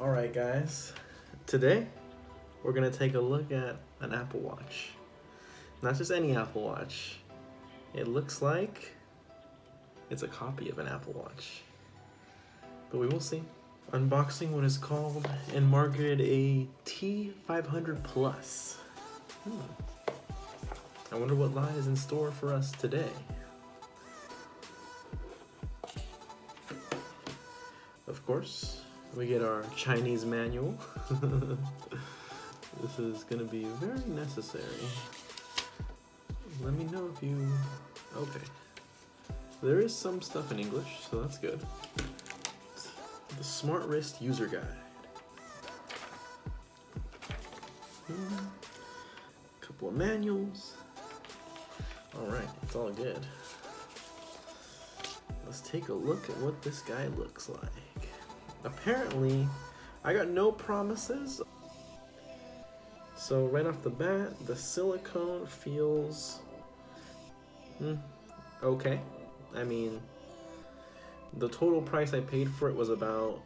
Alright guys, today we're gonna take a look at an Apple Watch. Not just any Apple Watch. It looks like it's a copy of an Apple Watch. But we will see. Unboxing what is called and marketed a t500 Plus. I wonder what lies in store for us today. Of course, we get our Chinese manual. This is gonna be very necessary. Let me know if you... Okay. There is some stuff in English, so that's good. The Smart Wrist User Guide. Couple of manuals. Alright, it's all good. Let's take a look at what this guy looks like. Apparently, I got no promises. So right off the bat, the silicone feels okay. I mean, the total price I paid for it was about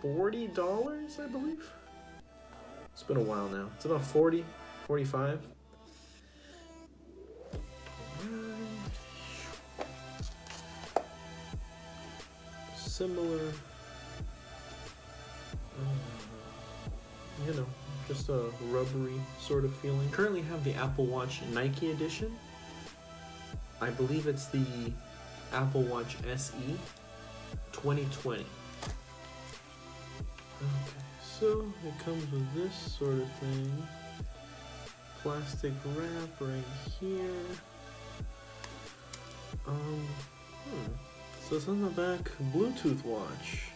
$40, I believe. It's been a while now. It's about 40, 45. Similar, you know, just a rubbery sort of feeling. Currently have the Apple Watch Nike edition. I believe it's the Apple Watch SE 2020. Okay, so it comes with this sort of thing. Plastic wrap right here. So it's on the back, Bluetooth watch,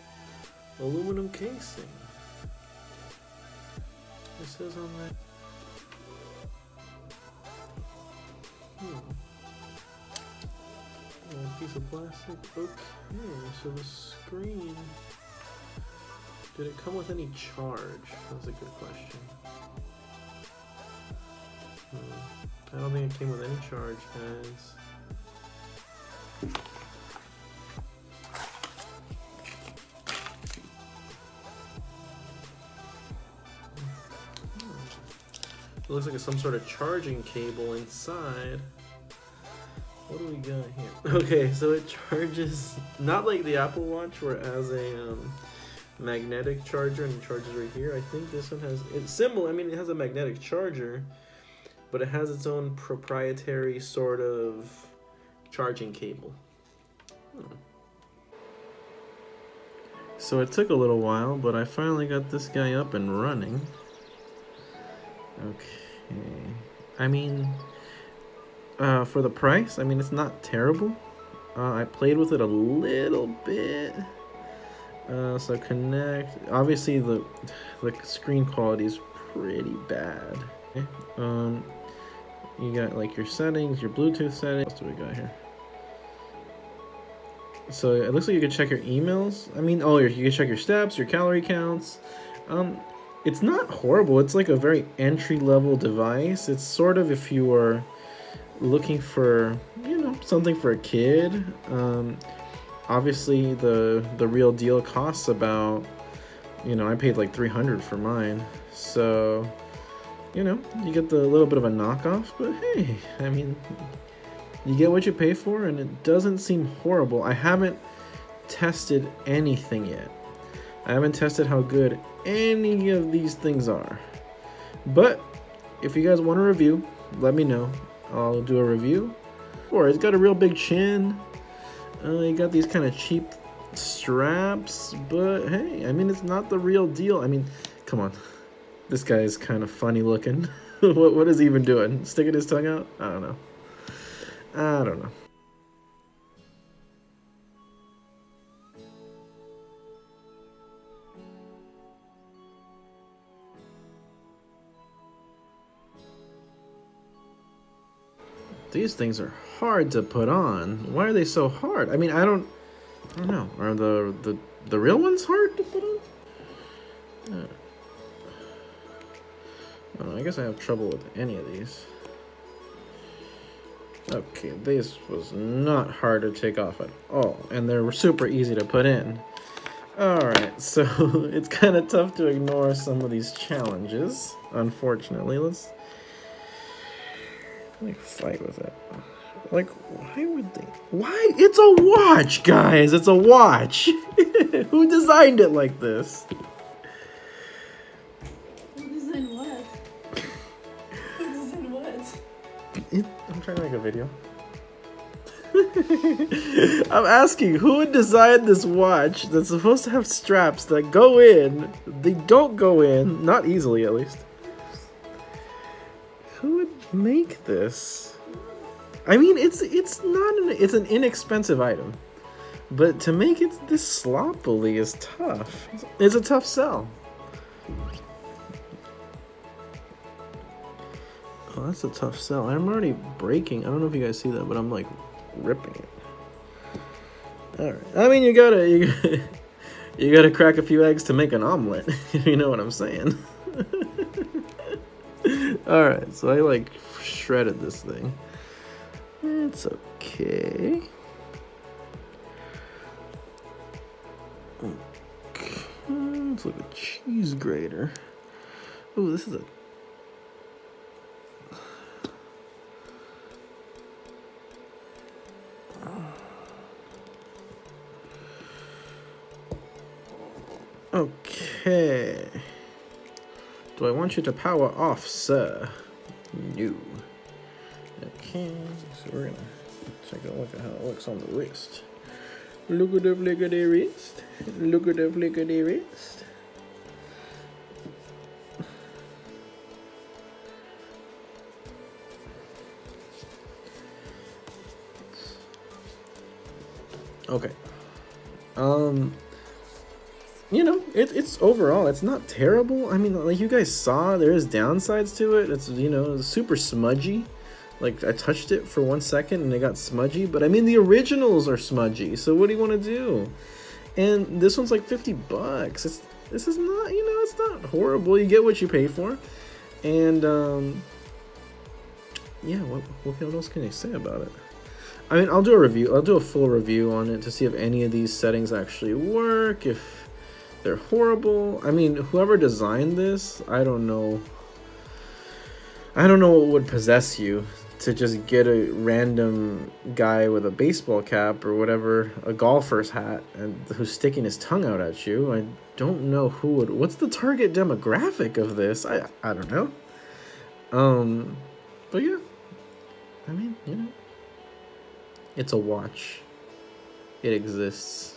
aluminum casing. It says on that. A piece of plastic. Okay, so the screen. Did it come with any charge? That's a good question. I don't think it came with any charge, guys. It looks like it's some sort of charging cable inside. What do we got here? Okay, so it charges, not like the Apple Watch where it has a magnetic charger and it charges right here. I think this one has, it's similar, I mean it has a magnetic charger, but it has its own proprietary sort of charging cable. So it took a little while, but I finally got this guy up and running. Okay, I mean, for the price, I mean, it's not terrible. I played with it a little bit. So connect, obviously the screen quality is pretty bad. Okay. You got like your settings, your Bluetooth settings. What else do we got here? So it looks like you can check your emails. I mean, you can check your steps, your calorie counts. It's not horrible. It's like a very entry-level device. It's sort of if you are looking for, you know, something for a kid. Obviously, the real deal costs about, you know, I paid like $300 for mine. So, you know, you get the little bit of a knockoff. But hey, I mean, you get what you pay for, and it doesn't seem horrible. I haven't tested anything yet. I haven't tested how good any of these things are. But if you guys want a review, let me know. I'll do a review. Or it's got a real big chin. You got these kind of cheap straps. But hey, I mean, it's not the real deal. I mean, come on. This guy is kind of funny looking. What is he even doing? Sticking his tongue out? I don't know. I don't know. These things are hard to put on. Why are they so hard? I mean, I don't know. Are the real ones hard to put on? I guess I have trouble with any of these. Okay, this was not hard to take off at all, and they're super easy to put in. Alright, so it's kind of tough to ignore some of these challenges, unfortunately. Let's like fight with it. Like, why would they? Why? It's a watch, guys! It's a watch! Who designed it like this? Who designed what? Who designed what? I'm trying to make a video. I'm asking, who would design this watch that's supposed to have straps that go in? They don't go in, not easily at least. Who would make this? I mean, it's an inexpensive item, but to make it this sloppily is tough. It's a tough sell. Oh, that's a tough sell. I'm already breaking. I don't know if you guys see that, but I'm like ripping it. All right. I mean, you gotta crack a few eggs to make an omelet. You know what I'm saying? All right. So I like shredded this thing. It's okay. Okay. It's like a cheese grater. Oh, this is a. Okay. Do I want you to power off, sir? No. Okay, so we're gonna take a look at how it looks on the wrist. Look at the flick of the wrist. Look at the flick of the wrist. Okay. You know, it's overall, it's not terrible. I mean, like you guys saw, there is downsides to it. It's, you know, super smudgy. Like, I touched it for 1 second and it got smudgy. But, I mean, the originals are smudgy. So, what do you want to do? And this one's like 50 bucks. This is not, you know, it's not horrible. You get what you pay for. And, yeah, what else can I say about it? I mean, I'll do a review. I'll do a full review on it to see if any of these settings actually work. If they're horrible. I mean, whoever designed this, I don't know. I don't know what would possess you to just get a random guy with a baseball cap or whatever, a golfer's hat, and who's sticking his tongue out at you. I don't know who would. What's the target demographic of this? I don't know. But yeah, I mean, you know, it's a watch. It exists.